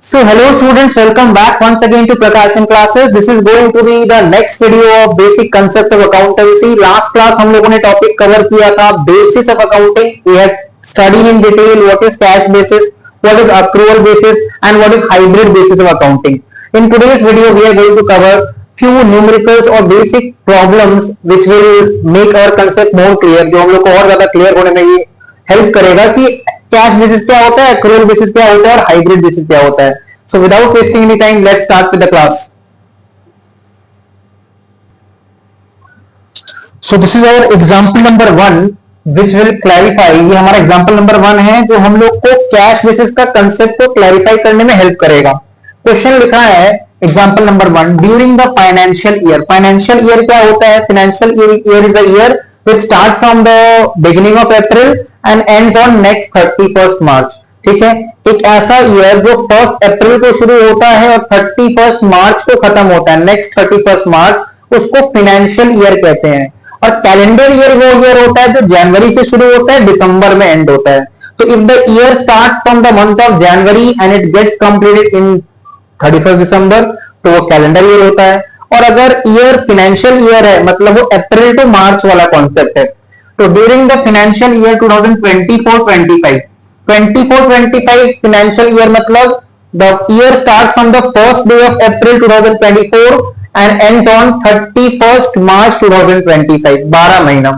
So hello students, welcome back once again to Prakashan classes. This is going to be the next video of basic concept of accountancy. Last class हम लोगों ने topic cover किया था basis of accounting. We have studied in detail what is cash basis, what is accrual basis, and what is hybrid basis of accounting. In today's video, we are going to cover few numericals or basic problems which will make our concept more clear. जो हम लोग को और ज़्यादा clear होने में ये help करेगा कि कैश बेसिस क्या होता है, एक्रूअल बेसिस क्या होता है और हाइब्रिड बेसिस क्या होता है. So without wasting any time let's start with the class. So this is our example number 1 which will clarify. ये हमारा एग्जांपल नंबर 1 है जो हम लोग को कैश बेसिस का कंसेप्ट को क्लैरिफाई करने में हेल्प करेगा. क्वेश्चन लिखा है example number 1, during the financial year. Financial year क्या होता है? Financial year is a year which starts from the beginning of April and ends on next 31st March. ठीक है, एक ऐसा ईयर जो 1 अप्रैल को शुरू होता है और 31 मार्च को खत्म होता है, नेक्स्ट 31 मार्च, उसको फाइनेंशियल ईयर कहते हैं. और कैलेंडर ईयर वो ईयर होता है जो जनवरी से शुरू होता है, दिसंबर में एंड होता है. तो if the year start from the month of January and it gets completed in 31 December तो वो कैलेंडर ईयर होता है. और अगर ईयर फाइनेंशियल ईयर है मतलब वो अप्रैल टू मार्च वाला कॉन्सेप्ट है. तो during the financial year 2024-25 financial year मतलब the year start from the first day of April 2024 and end on 31st March 2025, 12 महीना.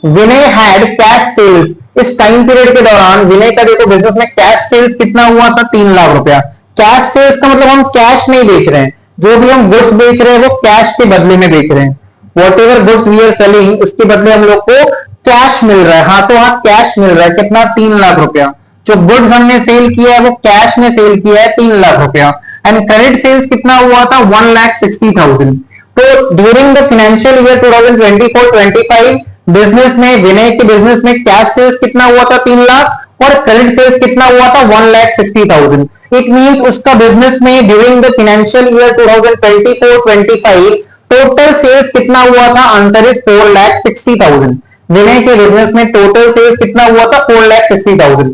Vinay had cash sales. इस टाइम पीरियड के दौरान विनय का देखो बिजनेस में कैश सेल्स कितना हुआ था? 3 लाख रुपया. कैश सेल्स का मतलब हम कैश नहीं बेच रहे हैं, जो भी हम गुड्स बेच रहे हैं वो कैश के बदले में बेच रहे हैं. Whatever goods we are selling उसके बदले हम लोग को कैश मिल रहा है, हाथों हाथ कैश मिल रहा है. कितना? 3 लाख रुपया. जो गुड्स हमने सेल किया है वो कैश में सेल किया है, 3 लाख रुपया. एंड क्रेडिट सेल्स कितना हुआ था? 1,60,000. तो during the financial year 2024-25 business में, विनय के बिजनेस में कैश सेल्स कितना हुआ था? 3 लाख. और क्रेडिट सेल्स कितना हुआ था? 1,60,000. इट मींस उसका बिजनेस में during the financial year 2024-25 total sales कितना हुआ था? Answer is 4,60,000. विनय के बिजनेस में टोटल सेल्स कितना हुआ था? 4,60,000.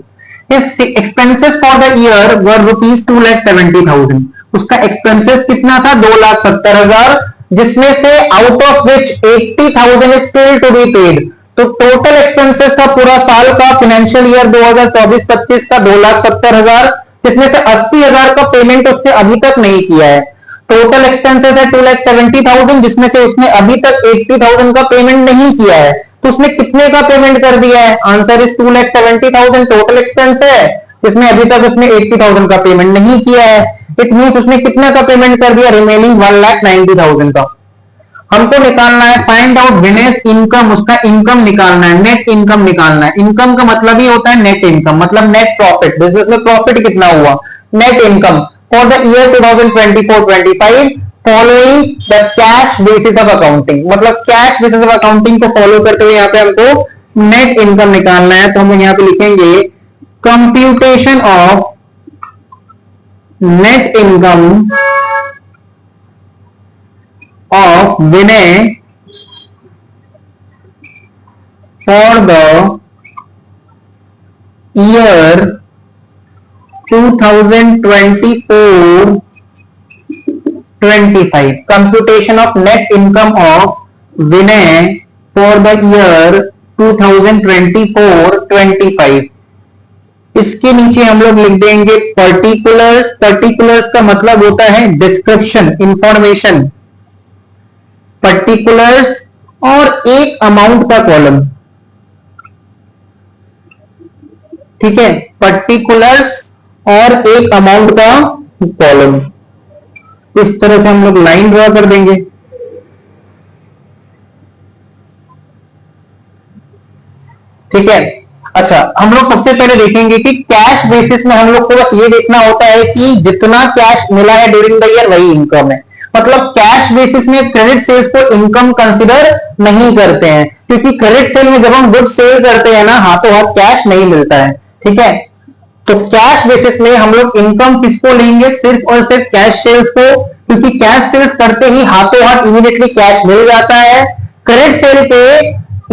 His expenses for the year were rupees 2,70,000. उसका एक्सपेंसेस कितना था? 2,70,000, जिसमें से out of which 80,000 is still to be paid. तो टोटल एक्सपेंसेस था पूरा साल का फाइनेंशियल ईयर 2024-25 का 2,70,000, जिसमें से 80,000 का पेमेंट उसने अभी तक नहीं किया है. टोटल एक्सपेंसेस है 2,70,000, जिसमें से उसने अभी तक 80,000 का पेमेंट नहीं किया है. तो उसने कितने का पेमेंट कर दिया है? आंसर इज 2,70,000 टोटल एक्सपेंस है, जिसमें अभी तक उसने 80,000 का पेमेंट नहीं किया है. इट मींस उसने कितने का पेमेंट कर दिया? रिमेनिंग 1,90,000 का. हमको निकालना है फाइंड आउट विनेस इनकम. उसका इनकम निकालना है, नेट इनकम निकालना है. इनकम का मतलब ही होता है नेट इनकम, मतलब नेट प्रॉफिट. बिजनेस में प्रॉफिट कितना हुआ? Net income for the year 2024-25 following the cash basis of accounting. मतलब कैश बेसिस ऑफ अकाउंटिंग को फॉलो करते हुए यहाँ पे हमको नेट इनकम निकालना है. तो हम यहाँ पे लिखेंगे computation of net income of Vinay for the year 2024-25. Computation of net income of Vinay for the year 2024-25. इसके नीचे हम लोग लिख देंगे पर्टिकुलर्स. पर्टिकुलर्स का मतलब होता है डिस्क्रिप्शन, इंफॉर्मेशन. पर्टिकुलर्स और एक अमाउंट का कॉलम. ठीक है, पर्टिकुलर्स और एक अमाउंट का कॉलम. इस तरह से हम लोग लाइन ड्रॉ कर देंगे. ठीक है. अच्छा, हम लोग सबसे पहले देखेंगे कि कैश बेसिस में हम लोग को बस ये देखना होता है कि जितना कैश मिला है ड्यूरिंग द ईयर वही इनकम है. मतलब कैश बेसिस में क्रेडिट सेल्स को इनकम कंसीडर नहीं करते हैं, क्योंकि क्रेडिट सेल में जब हम गुड सेल करते हैं ना, हाथों हाथ कैश नहीं मिलता है. ठीक है, तो कैश बेसिस में हम लोग इनकम किसको लेंगे? सिर्फ और सिर्फ कैश सेल्स को, क्योंकि कैश सेल्स करते ही हाथों हाथ इमीडिएटली कैश मिल जाता है. क्रेडिट सेल पे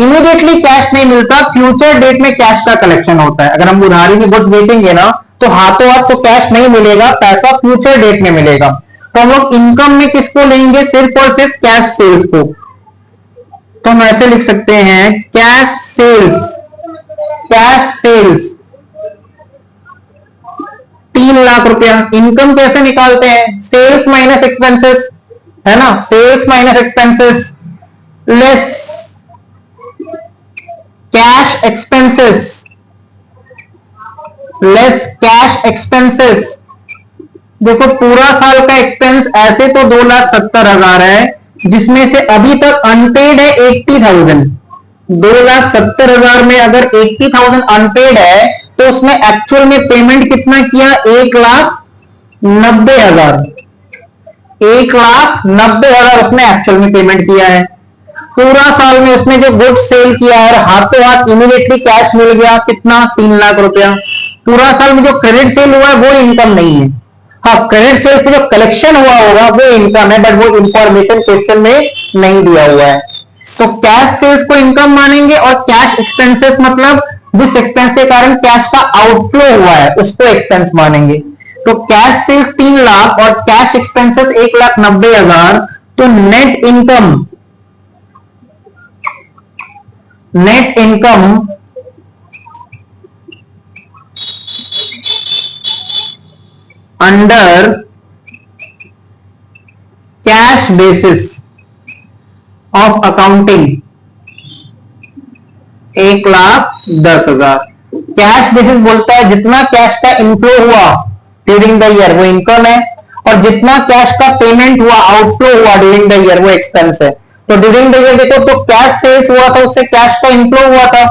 इमीडिएटली कैश नहीं मिलता, फ्यूचर डेट में कैश का कलेक्शन होता है. अगर हम उधारी में गुड्स बेचेंगे ना तो हाथों हाथ तो कैश नहीं मिलेगा, पैसा फ्यूचर डेट में मिलेगा। तो हम लोग इनकम में किसको लेंगे, सिर्फ और सिर्फ कैश सेल्स को। तो हम ऐसे लिख सकते हैं cash sales, cash sales 3 lakh रुपया। इनकम कैसे निकालते हैं, सेल्स माइनस एक्सपेंसेस, है ना, sales minus expenses less cash expenses, less cash expenses. देखो पूरा साल का एक्सपेंस ऐसे तो 2,70,000 है, जिसमें से अभी तक अनपेड है 80,000। 2,70,000 में अगर 80,000 अनपेड है तो उसमें एक्चुअल में पेमेंट कितना किया, 1,90,000। 1,90,000 उसमें एक्चुअल में पेमेंट किया है। पूरा साल में उसमें जो गुड्स सेल किया है हाथों हाथ इमीडिएटली कैश मिल गया, कितना, 3 लाख रुपया। पूरा साल में जो क्रेडिट सेल हुआ है वो इनकम नहीं है। हाँ, क्रेडिट सेल से जो कलेक्शन हुआ होगा वो इनकम है, बट वो इंफॉर्मेशन क्वेश्चन में नहीं दिया हुआ है। तो कैश सेल्स को इनकम मानेंगे, और कैश एक्सपेंसेस मतलब जिस एक्सपेंस के कारण कैश का आउटफ्लो हुआ है उसको एक्सपेंस मानेंगे। तो कैश सेल्स 3 लाख और कैश एक्सपेंसेस 1,90,000, तो net income, net income under cash basis of accounting 1,10,000। Cash basis बोलता है जितना कैश का इनफ्लो हुआ ड्यूरिंग द ईयर वो इनकम है, और जितना कैश का पेमेंट हुआ, आउटफ्लो हुआ ड्यूरिंग द ईयर वो एक्सपेंस है। तो ड्यूरिंग द ईयर देखो, तो कैश सेल्स हुआ था उससे कैश का इनफ्लो हुआ था,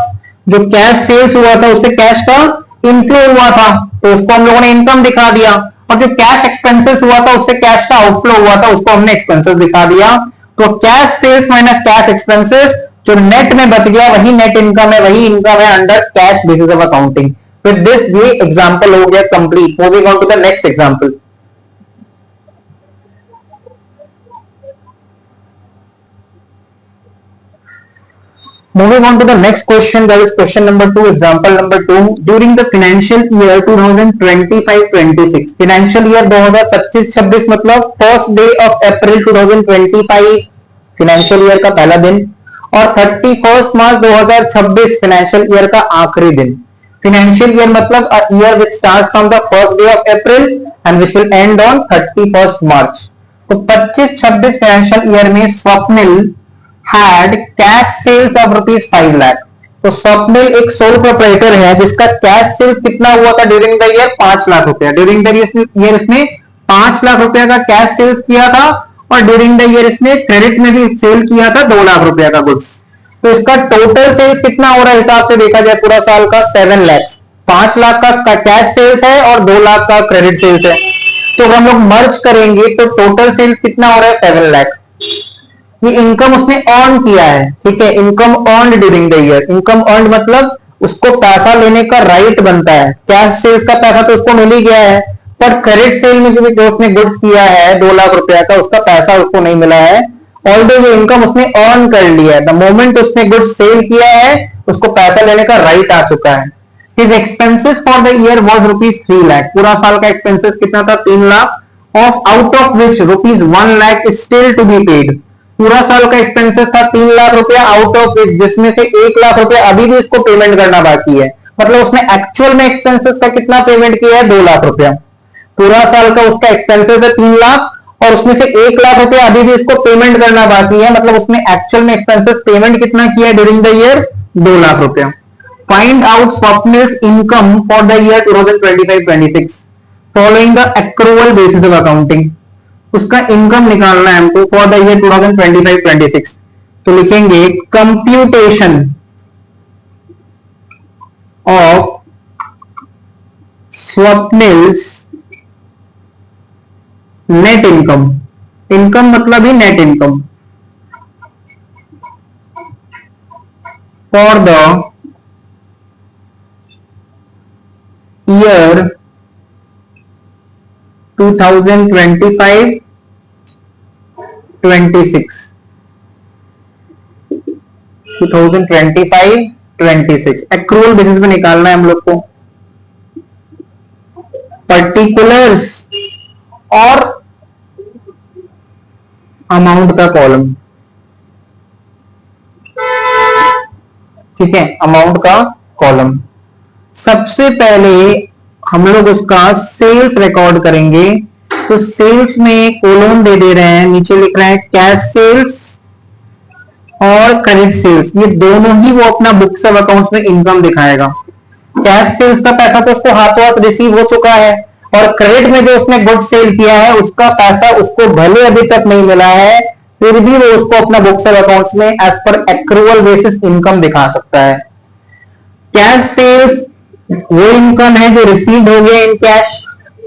जो कैश सेल्स हुआ था उससे कैश का इनफ्लो हुआ था, तो उसको हम लोगों ने इनकम दिखा दिया। और जो कैश एक्सपेंसेस हुआ था उससे कैश का आउटफ्लो हुआ था, उसको हमने एक्सपेंसेस दिखा दिया। तो cash sales minus cash expenses, जो नेट में बच गया वही नेट इनकम है, वही इनकम है under cash basis of accounting. With this ये एग्जांपल हो गया complete. Moving on to the next example. Moving on to the next question, that is question number 2, example number 2. During the financial year 2025-26, financial year 2025-26 मतलब first day of April 2025 financial year का पहला दिन, और 31st March 2026 financial year का आखिरी दिन। Financial year मतलब a year which starts from the first day of April and which will end on 31st March। तो 25-26 financial year में Swapnil had cash sales of ₹5 lakh। तो स्वप्निल एक सोल प्रोप्राइटर है जिसका कैश सेल्स कितना हुआ था ड्यूरिंग द ईयर, 5 लाख रुपया। ड्यूरिंग द ईयर इसने 5 लाख रुपया का कैश सेल्स किया था, और ड्यूरिंग द ईयर इसने क्रेडिट में भी सेल किया था 2 लाख रुपया का गुड्स। तो इसका टोटल सेल्स कितना हो रहा है हिसाब से देखा जाए पूरा साल का, 7 लाख। 5 लाख का कैश सेल्स है और 2 लाख का क्रेडिट सेल्स है। तो हम लोग मर्ज करेंगे तो टोटल सेल्स कितना हो रहा है, 7 लाख। ये इनकम उसने अर्न किया है, ठीक है, income earned during the year. Income earned मतलब उसको पैसा लेने का राइट बनता है। कैश सेल्स का पैसा तो उसको मिल ही गया है, पर क्रेडिट सेल में जो उसने गुड्स किया है 2 लाख रुपया का, उसका पैसा उसको नहीं मिला है। ऑल्दो ये इनकम उसने अर्न कर लिया है, द मोमेंट उसने गुड्स सेल किया है उसको पैसा लेने का राइट आ चुका है। His expenses for the year was ₹3 lakh. पूरा साल का एक्सपेंसेस कितना था, 3 lakh, of out of which ₹1 lakh is still to be paid. पूरा साल का एक्सपेंसेस था 3 लाख रुपया, आउट ऑफ जिसमें से 1 लाख रुपया अभी भी उसको पेमेंट करना बाकी है। मतलब उसने एक्चुअल में एक्सपेंसेस का कितना पेमेंट किया है, 2 लाख रुपया। पूरा साल का उसका एक्सपेंसेस है 3 लाख, और उसमें से 1 लाख रुपया अभी भी उसको पेमेंट करना बाकी है। मतलब उसने एक्चुअल में एक्सपेंसेस पेमेंट कितना किया है ड्यूरिंग द ईयर, 2 लाख रुपया। Find out Swapnil's income for the year 2025-26 following the accrual basis of accounting. उसका इनकम निकालना है हमको फॉर द ईयर 2025-26। तो लिखेंगे computation of Swapnil's net income. Income मतलब ही net income for the year 2025-26 2025-26 accrual basis पे निकालना है हम लोग को। पर्टिकुलर्स और अमाउंट का कॉलम, ठीक है, अमाउंट का कॉलम। सबसे पहले हम लोग उसका सेल्स रिकॉर्ड करेंगे। तो सेल्स में कॉलम दे रहे हैं, नीचे लिख रहे हैं कैश सेल्स और क्रेडिट सेल्स, ये दोनों ही वो अपना बुक्स ऑफ अकाउंट्स में इनकम दिखाएगा। कैश सेल्स का पैसा तो उसको हाथों हाथ रिसीव हो चुका है, और क्रेडिट में जो उसने गुड सेल किया है उसका पैसा उसको भले अभी तक नहीं मिला है, फिर भी वो उसको अपना बुक्स ऑफ अकाउंट्स में as per accrual basis income दिखा सकता है। कैश सेल्स वो इनकम है जो रिसीव हो गया इन कैश,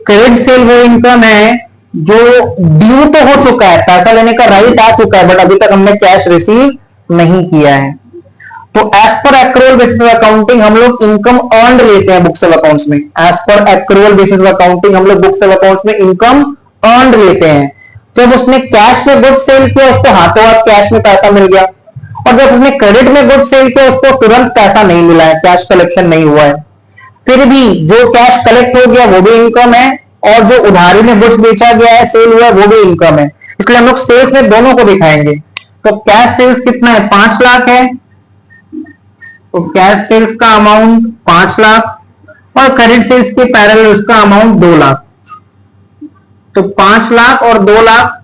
क्रेडिट सेल वो इनकम है जो ड्यू तो हो चुका है, पैसा लेने का राइट आ चुका है, बट अभी तक हमने कैश रिसीव नहीं किया है। तो as per accrual basis of accounting हम लोग इनकम अर्नड लेते हैं बुक्स ऑफ अकाउंट्स में। As per accrual basis of accounting हम लोग बुक्स ऑफ अकाउंट्स में इनकम अर्नड लेते हैं। जब उसने कैश में गुड सेल किया उसको हाथों हाथ कैश में पैसा मिल गया, और जब उसने क्रेडिट में गुड सेल किया उसको तुरंत पैसा नहीं मिला है, कैश कलेक्शन नहीं हुआ है। फिर भी जो कैश कलेक्ट हो गया वो भी इनकम है, और जो उधारी में गुड्स बेचा गया है, सेल हुआ है, वो भी इनकम है। इसलिए हम लोग सेल्स में दोनों को दिखाएंगे। तो कैश सेल्स कितना है, 5 लाख है, तो कैश सेल्स का अमाउंट 5 लाख, और क्रेडिट सेल्स के पैरेलल उसका अमाउंट 2 लाख। तो 5 लाख और 2 लाख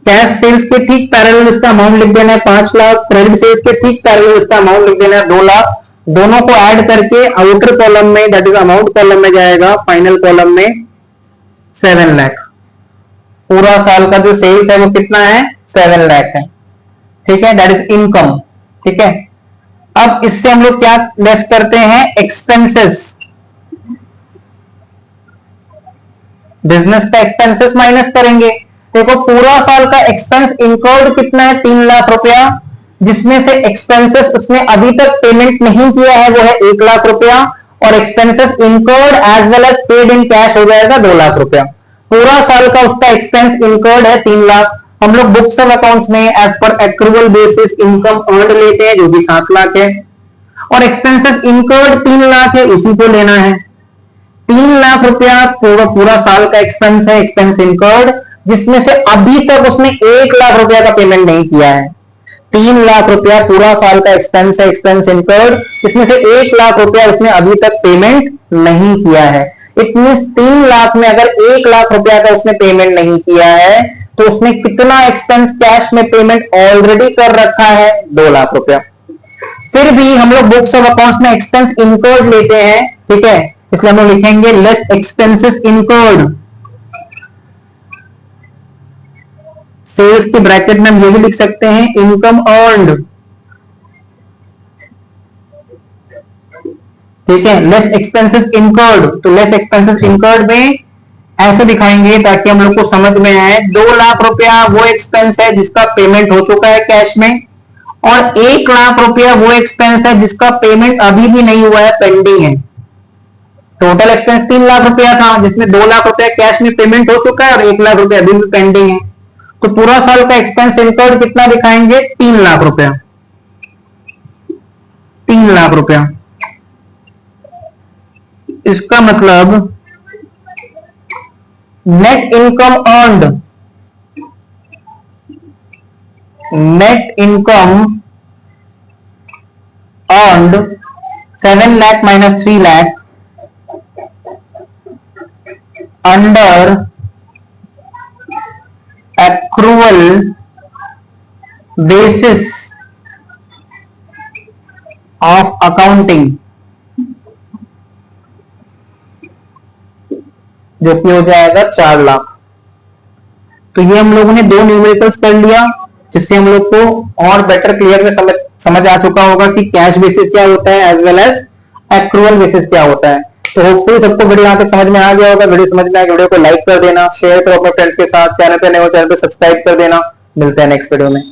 कैश सेल्स के ठीक पैरेलल उसका अमाउंट लिख देना है 5 लाख, क्रेडिट सेल्स के ठीक पैरेलल उसका अमाउंट लिख देना है 2 लाख। दोनों को ऐड करके आउटर कॉलम में, दैट इज अमाउंट कॉलम में जाएगा, फाइनल कॉलम में 7 लाख। पूरा साल का जो सेल्स है वो कितना है, 7 लाख है, ठीक है, दैट इज इनकम, ठीक है। अब इससे हम लोग क्या लेस करते हैं, एक्सपेंसेस, बिजनेस का एक्सपेंसेस माइनस करेंगे। देखो पूरा साल का एक्सपेंस इनकर्ड कितना है, 3 लाख रुपया, जिसमें से एक्सपेंसेस उसने अभी तक पेमेंट नहीं किया है वो है 1 लाख रुपया, और expenses incurred as well as paid in cash हो जाएगा 2 लाख रुपया। पूरा साल का उसका एक्सपेंस इनकर्ड है 3 लाख। हम लोग बुक्स ऑफ अकाउंट्स में as per accrual basis income earn लेते हैं जो कि 7 लाख है, और एक्सपेंसेस इनकर्ड 3 लाख है, इसी को लेना है। 3 लाख रुपया पूरा साल का एक्सपेंस है, एक्सपेंस इनकर्ड, जिसमें से अभी तक उसने 1 लाख रुपया का पेमेंट नहीं किया है। 3 लाख रुपया पूरा साल का एक्सपेंस है, एक्सपेंस इनकर्ड, इसमें से 1 लाख रुपया उसने अभी तक पेमेंट नहीं किया है। इट मींस 3 लाख में अगर 1 लाख रुपया का उसने पेमेंट नहीं किया है तो उसने कितना एक्सपेंस कैश में पेमेंट ऑलरेडी कर रखा है, 2 लाख रुपया। फिर भी हम लोग बुक्स ऑफ अकाउंट्स में एक्सपेंस इनकर्ड लेते हैं, ठीक है, इसलिए हम लोग लिखेंगे लेस एक्सपेंसेस इनकर्ड। सेल्स के ब्रैकेट में हम ये भी लिख सकते हैं इनकम अर्न्ड, ठीक है, लेस एक्सपेंसेस इनकर्ड। तो लेस एक्सपेंसेस इनकर्ड में ऐसे दिखाएंगे ताकि हम लोग को समझ में आए। 2 लाख रुपया वो एक्सपेंस है जिसका पेमेंट हो चुका है कैश में, और 1 लाख रुपया वो एक्सपेंस है जिसका पेमेंट अभी भी नहीं हुआ है, पेंडिंग है। टोटल एक्सपेंस 3 लाख रुपया था जिसमें 2 लाख रुपया कैश में पेमेंट हो चुका है और 1 लाख रुपया अभी भी पेंडिंग है। तो पूरा साल का एक्सपेंस इनकर्ड कितना दिखाएंगे, 3 लाख रुपया, 3 लाख रुपया। इसका मतलब net income earned, net income earned 7 lakh minus 3 lakh under accrual basis of accounting, जो कि हो जाएगा 4 लाख। तो ये हम लोगों ने 2 न्यूमेरिकल्स कर लिया, जिससे हम लोग को और बेटर क्लियर में समझ आ चुका होगा कि कैश बेसिस क्या होता है as well as accrual basis क्या होता है। तो होपफुली सबको वीडियो यहाँ तक समझ में आ गया होगा। वीडियो समझ में आए वीडियो को लाइक कर देना, शेयर करो अपने फ्रेंड्स के साथ, चैनल पे नए हो चैनल पे सब्सक्राइब कर देना। मिलते हैं नेक्स्ट वीडियो में।